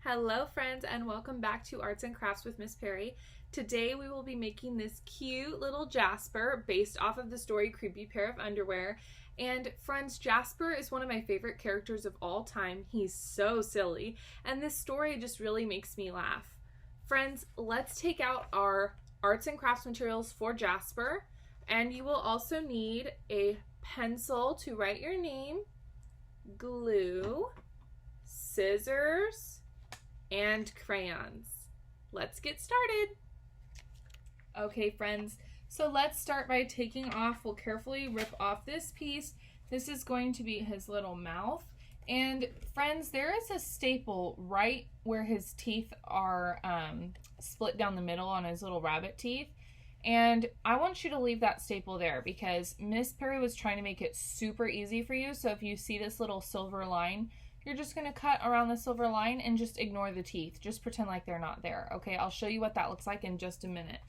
Hello friends, and welcome back to Arts and Crafts with Miss Perry. Today we will be making this cute little Jasper based off of the story Creepy Pair of Underwear. And friends, Jasper is one of my favorite characters of all time. He's so silly, and this story just really makes me laugh. Friends, let's take out our arts and crafts materials for Jasper, and you will also need a pencil to write your name, glue, scissors, and crayons. Let's get started. Okay, friends, so let's start by taking off, we'll carefully rip off this piece. This is going to be his little mouth. And friends, there is a staple right where his teeth are split down the middle on his little rabbit teeth. And I want you to leave that staple there because Miss Perry was trying to make it super easy for you. So if you see this little silver line, you're just going to cut around the silver line and just ignore the teeth. Just pretend like they're not there. Okay, I'll show you what that looks like in just a minute.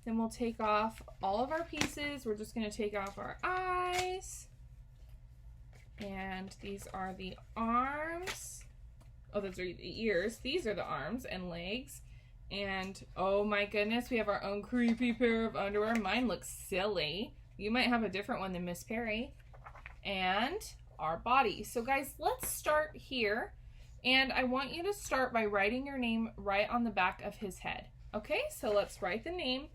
Then we'll take off all of our pieces. We're just going to take off our eyes. And these are the arms. Oh, those are the ears. These are the arms and legs. And oh my goodness, we have our own creepy pair of underwear. Mine looks silly. You might have a different one than Miss Perry. And our body. So guys, let's start here, and I want you to start by writing your name right on the back of his head. Okay, so let's write the name.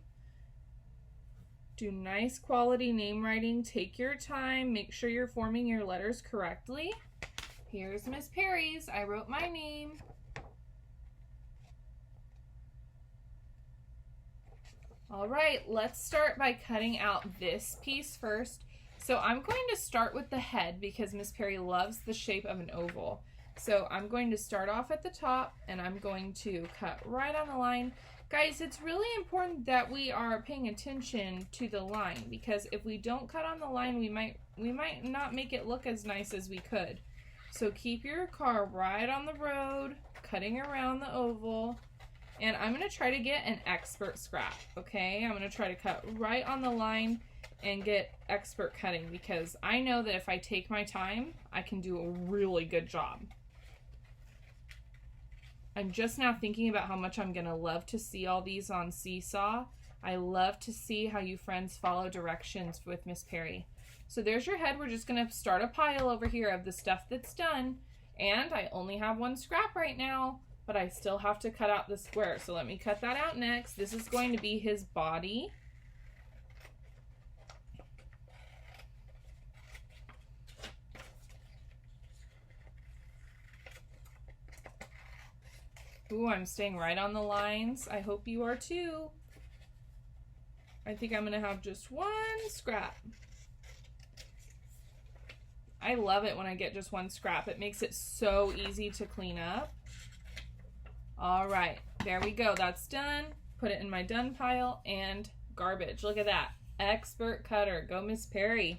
Do nice quality name writing. Take your time. Make sure you're forming your letters correctly. Here's Miss Perry's. I wrote my name. All right, let's start by cutting out this piece first. So I'm going to start with the head because Miss Perry loves the shape of an oval. So I'm going to start off at the top and I'm going to cut right on the line. Guys, it's really important that we are paying attention to the line because if we don't cut on the line, we might not make it look as nice as we could. So keep your car right on the road, cutting around the oval. And I'm going to try to get an expert scrap, okay? I'm going to try to cut right on the line and get expert cutting because I know that if I take my time, I can do a really good job. I'm just now thinking about how much I'm going to love to see all these on Seesaw. I love to see how you friends follow directions with Miss Perry. So there's your head. We're just going to start a pile over here of the stuff that's done. And I only have one scrap right now, but I still have to cut out the square. So let me cut that out next. This is going to be his body. Ooh, I'm staying right on the lines. I hope you are too. I think I'm gonna have just one scrap. I love it when I get just one scrap. It makes it so easy to clean up. All right, there we go. That's done. Put it in my done pile and garbage. Look at that. Expert cutter. Go Miss Perry.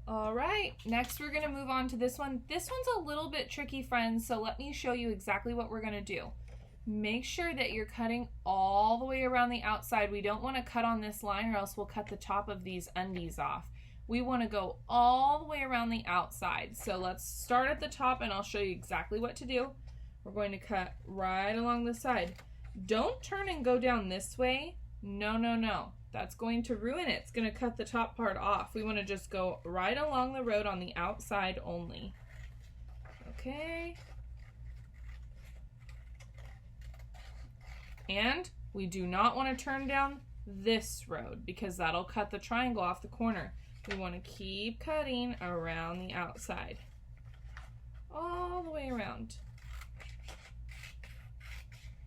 All right, next we're gonna move on to this one. This one's a little bit tricky, friends, so let me show you exactly what we're gonna do. Make sure that you're cutting all the way around the outside. We don't wanna cut on this line or else we'll cut the top of these undies off. We wanna go all the way around the outside. So let's start at the top and I'll show you exactly what to do. We're going to cut right along the side. Don't turn and go down this way. No, no, no. That's going to ruin it. It's going to cut the top part off. We want to just go right along the road on the outside only. Okay. And we do not want to turn down this road because that'll cut the triangle off the corner. We want to keep cutting around the outside. All the way around.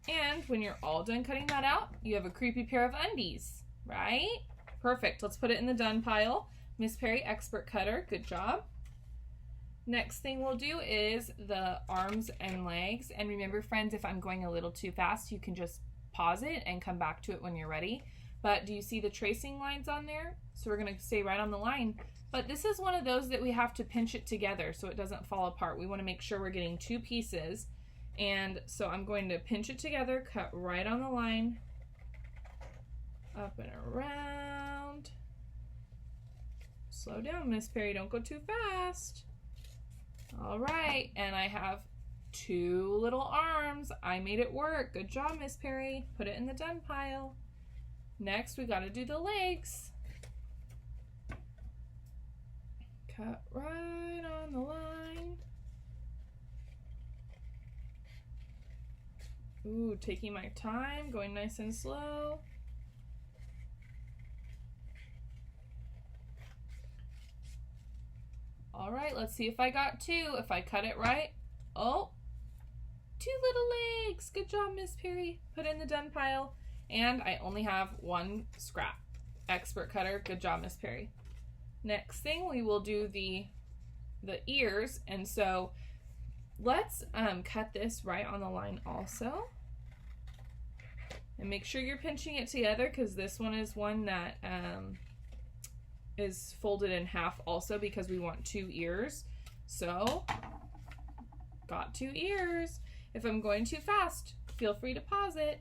And when you're all done cutting that out, you have a creepy pair of undies. Right? Perfect. Let's put it in the done pile. Miss Perry, expert cutter. Good job. Next thing we'll do is the arms and legs. And remember, friends, if I'm going a little too fast, you can just pause it and come back to it when you're ready. But do you see the tracing lines on there? So we're going to stay right on the line. But this is one of those that we have to pinch it together so it doesn't fall apart. We want to make sure we're getting two pieces. And so I'm going to pinch it together, cut right on the line. Up and around. Slow down, Miss Perry. Don't go too fast. All right, and I have 2 little arms. I made it work. Good job, Miss Perry. Put it in the done pile. Next, we got to do the legs. Cut right on the line. Ooh, taking my time, going nice and slow. All right, let's see if I got 2. If I cut it right, oh, 2 little legs. Good job, Miss Perry. Put it in the done pile. And I only have 1 scrap. Expert cutter. Good job, Miss Perry. Next thing, we will do the ears. And so let's cut this right on the line also. And make sure you're pinching it together, because this one is one that is folded in half also, because we want 2 ears. So, got 2 ears. If I'm going too fast, feel free to pause it.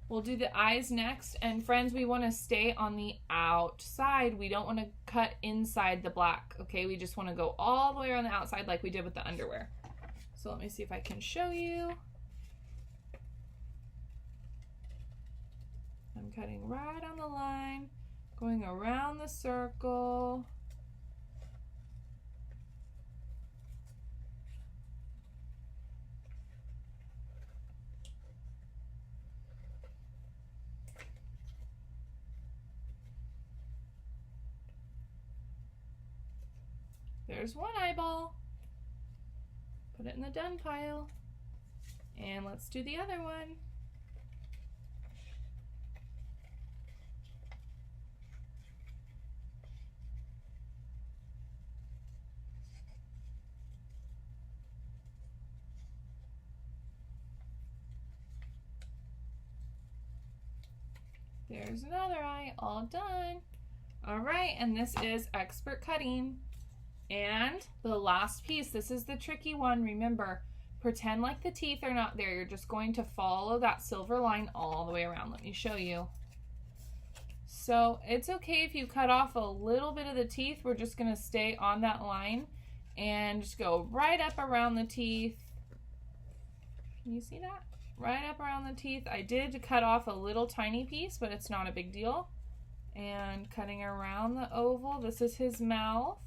We'll do the eyes next. And friends, we want to stay on the outside. We don't want to cut inside the black, okay? We just want to go all the way around the outside like we did with the underwear. So let me see if I can show you. I'm cutting right on the line, going around the circle. There's one eyeball. Put it in the done pile. And let's do the other one. There's another eye, all done. All right, and this is expert cutting. And the last piece, this is the tricky one. Remember, pretend like the teeth are not there. You're just going to follow that silver line all the way around. Let me show you. So it's okay if you cut off a little bit of the teeth. We're just gonna stay on that line and just go right up around the teeth. Can you see that? Right up around the teeth. I did cut off a little tiny piece, but it's not a big deal. And cutting around the oval. This is his mouth.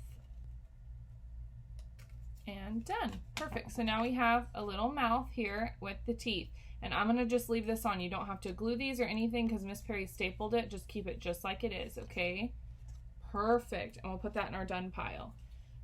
And done. Perfect. So now we have a little mouth here with the teeth. And I'm going to just leave this on. You don't have to glue these or anything because Miss Perry stapled it. Just keep it just like it is, okay? Perfect. And we'll put that in our done pile.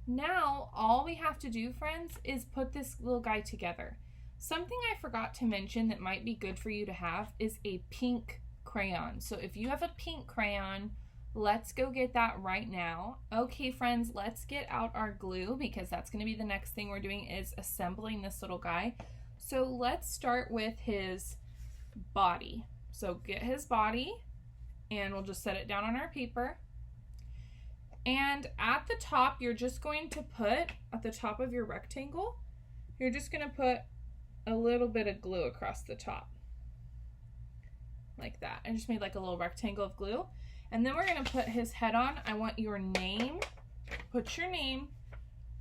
Now, all we have to do, friends, is put this little guy together. Something I forgot to mention that might be good for you to have is a pink crayon. So if you have a pink crayon, let's go get that right now. Okay, friends, let's get out our glue because that's going to be the next thing we're doing is assembling this little guy. So let's start with his body. So get his body and we'll just set it down on our paper. And at the top, you're just going to put, at the top of your rectangle, you're just going to put a little bit of glue across the top. Like that. I just made like a little rectangle of glue. And then we're going to put his head on. I want your name, put your name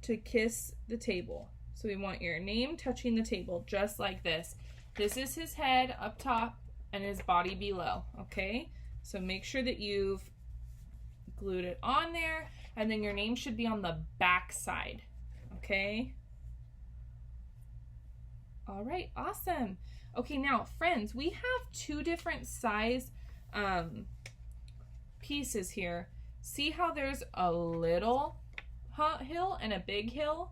to kiss the table. So we want your name touching the table, just like this. This is his head up top and his body below, okay? So make sure that you've glued it on there, and then your name should be on the back side, okay? All right, awesome. Okay, now, friends, we have 2 different size pieces here. See how there's a little hill and a big hill?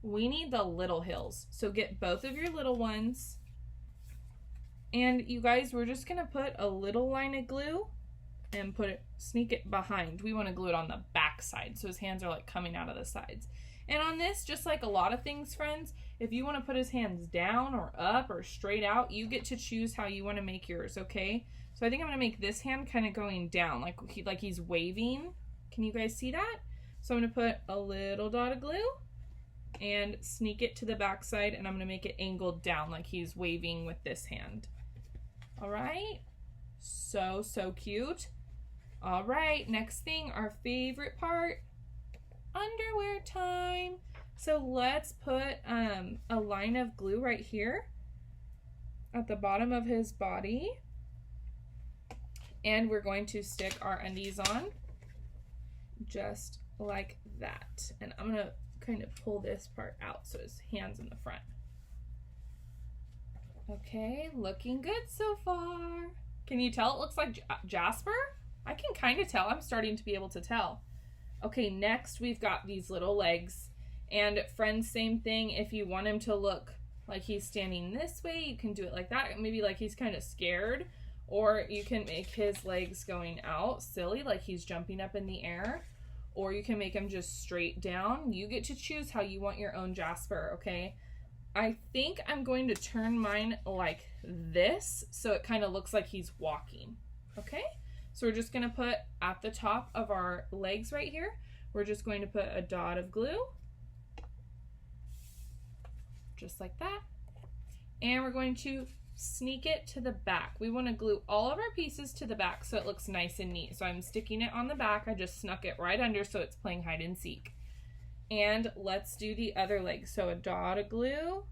We need the little hills. So get both of your little ones. And you guys, we're just gonna put a little line of glue and sneak it behind. We want to glue it on the back side so his hands are like coming out of the sides. And on this, just like a lot of things, friends, if you want to put his hands down or up or straight out, you get to choose how you want to make yours, okay? So I think I'm going to make this hand kind of going down, like he's waving. Can you guys see that? So I'm going to put a little dot of glue and sneak it to the back side, and I'm going to make it angled down like he's waving with this hand. All right? So cute. All right, next thing, our favorite part, underwear time. So let's put a line of glue right here at the bottom of his body. And we're going to stick our undies on just like that. And I'm gonna kind of pull this part out so his hand's in the front. Okay, looking good so far. Can you tell it looks like Jasper? I can kind of tell. I'm starting to be able to tell. Okay, next we've got these little legs. And friends, same thing. If you want him to look like he's standing this way, you can do it like that. Maybe like he's kind of scared. Or you can make his legs going out silly, like he's jumping up in the air. Or you can make him just straight down. You get to choose how you want your own Jasper, okay? I think I'm going to turn mine like this so it kind of looks like he's walking, okay? So we're just gonna put at the top of our legs right here, we're just going to put a dot of glue, just like that. And we're going to sneak it to the back. We want to glue all of our pieces to the back so it looks nice and neat. So I'm sticking it on the back. I just snuck it right under so it's playing hide and seek. And let's do the other leg. So a dot of glue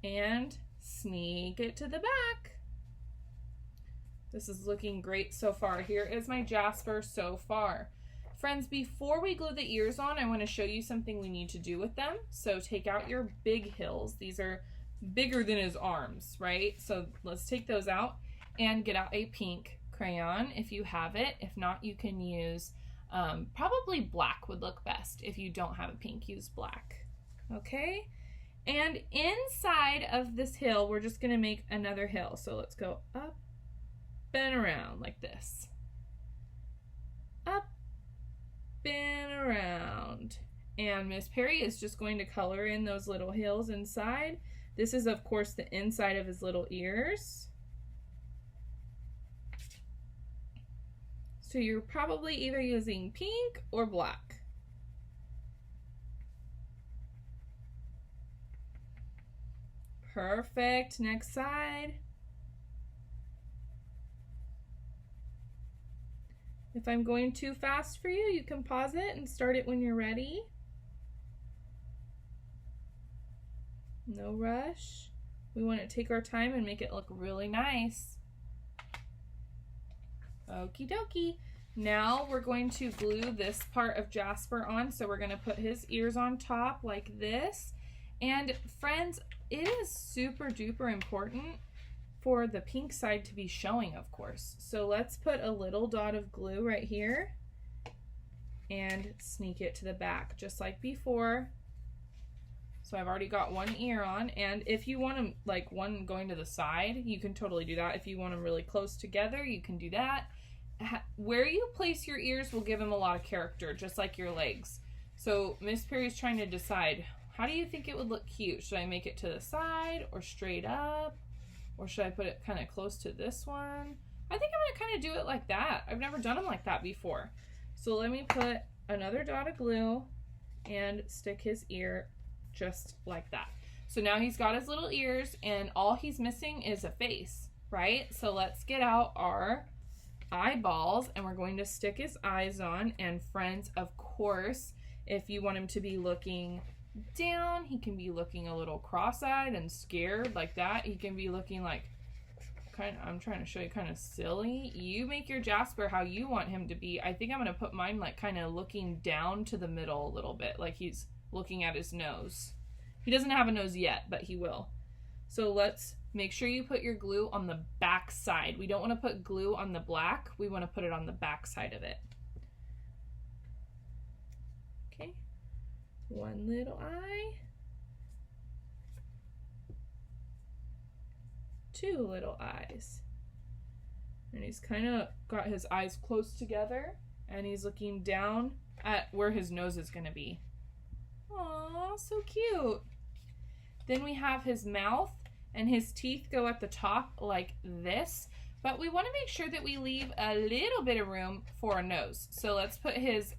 and sneak it to the back. This is looking great so far. Here is my Jasper so far. Friends, before we glue the ears on, I want to show you something we need to do with them. So take out your big hills. These are bigger than his arms, right? So let's take those out and get out a pink crayon if you have it. If not, you can use probably black would look best. If you don't have a pink, use black. Okay, and inside of this hill we're just gonna make another hill. So let's go up and around like this, up and around. And Miss Perry is just going to color in those little hills inside. This is of course the inside of his little ears. So you're probably either using pink or black. Perfect. Next side. If I'm going too fast for you, you can pause it and start it when you're ready. No rush. We want to take our time and make it look really nice. Okie dokie. Now we're going to glue this part of Jasper on. So we're going to put his ears on top like this. And friends, it is super duper important for the pink side to be showing, of course. So let's put a little dot of glue right here and sneak it to the back just like before. So I've already got one ear on, and if you want them like one going to the side, you can totally do that. If you want them really close together, you can do that. Where you place your ears will give them a lot of character, just like your legs. So Miss Perry's trying to decide, how do you think it would look cute? Should I make it to the side or straight up? Or should I put it kind of close to this one? I think I'm gonna kind of do it like that. I've never done them like that before. So let me put another dot of glue and stick his ear just like that. So now he's got his little ears and all he's missing is a face, right? So let's get out our eyeballs and we're going to stick his eyes on. And friends, of course, if you want him to be looking down, he can be looking a little cross-eyed and scared like that. He can be looking like I'm trying to show you kind of silly. You make your Jasper how you want him to be. I think I'm going to put mine like kind of looking down to the middle a little bit, like he's looking at his nose. He doesn't have a nose yet, but he will. So let's make sure you put your glue on the back side. We don't want to put glue on the black. We want to put it on the back side of it. Okay. One little eye. Two little eyes. And he's kind of got his eyes close together and he's looking down at where his nose is going to be. Aw, so cute. Then we have his mouth and his teeth go at the top like this, but we want to make sure that we leave a little bit of room for a nose. So let's put his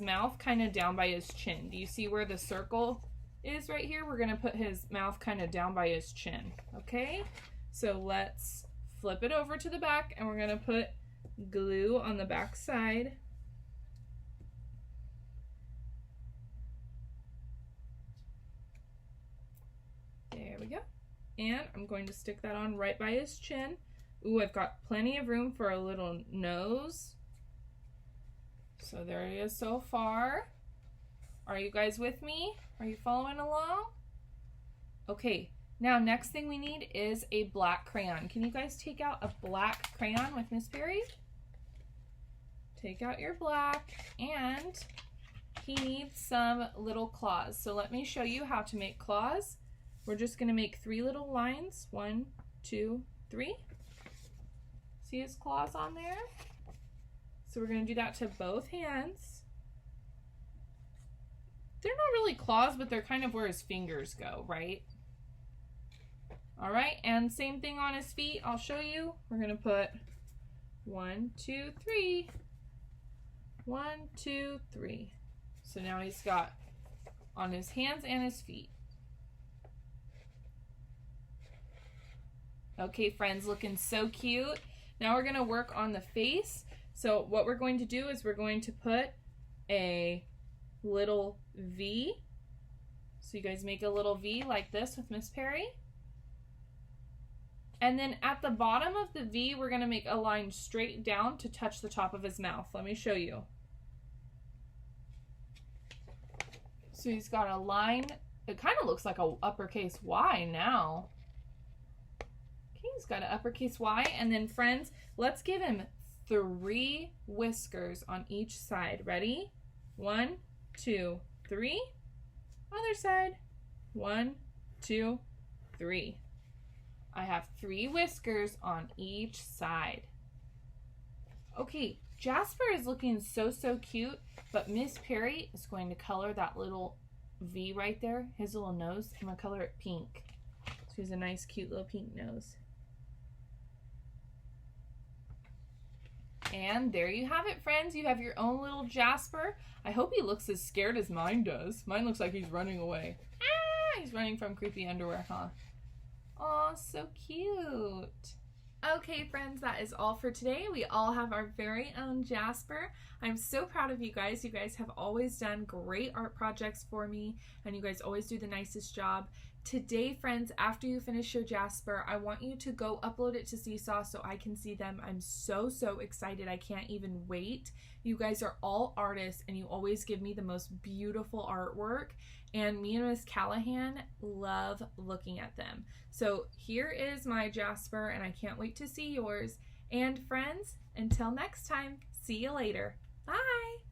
mouth kind of down by his chin. Do you see where the circle is right here? We're going to put his mouth kind of down by his chin. Okay, so let's flip it over to the back and we're going to put glue on the back side. go. And I'm going to stick that on right by his chin. Ooh, I've got plenty of room for a little nose. So there he is so far. Are you guys with me? Are you following along? Okay, now next thing we need is a black crayon. Can you guys take out a black crayon with Miss Perry? Take out your black, and he needs some little claws. So let me show you how to make claws. We're just gonna make 3 little lines. 1, 2, 3. See his claws on there? So we're gonna do that to both hands. They're not really claws, but they're kind of where his fingers go, right? All right, and same thing on his feet. I'll show you. We're gonna put 1, 2, 3. 1, 2, 3. So now he's got on his hands and his feet. Okay, friends, looking so cute. Now we're gonna work on the face. So what we're going to do is we're going to put a little V. So you guys make a little V like this with Miss Perry. And then at the bottom of the V, we're gonna make a line straight down to touch the top of his mouth. Let me show you. So he's got a line. It kind of looks like a uppercase Y now. Okay, he's got an uppercase Y. And then friends, let's give him 3 whiskers on each side. Ready? 1, 2, 3. Other side. 1, 2, 3. I have 3 whiskers on each side. Okay, Jasper is looking so cute, but Miss Perry is going to color that little V right there, his little nose. I'm going to color it pink. So he has a nice cute little pink nose. And there you have it, friends. You have your own little Jasper. I hope he looks as scared as mine does. Mine looks like he's running away. Ah, he's running from creepy underwear, huh? Aw, so cute. Okay, friends, that is all for today. We all have our very own Jasper. I'm so proud of you guys. You guys have always done great art projects for me, and you guys always do the nicest job. Today, friends, after you finish your Jasper, I want you to go upload it to Seesaw so I can see them. I'm so excited. I can't even wait. You guys are all artists, and you always give me the most beautiful artwork, and me and Miss Callahan love looking at them. So here is my Jasper, and I can't wait to see yours. And friends, until next time, see you later. Bye!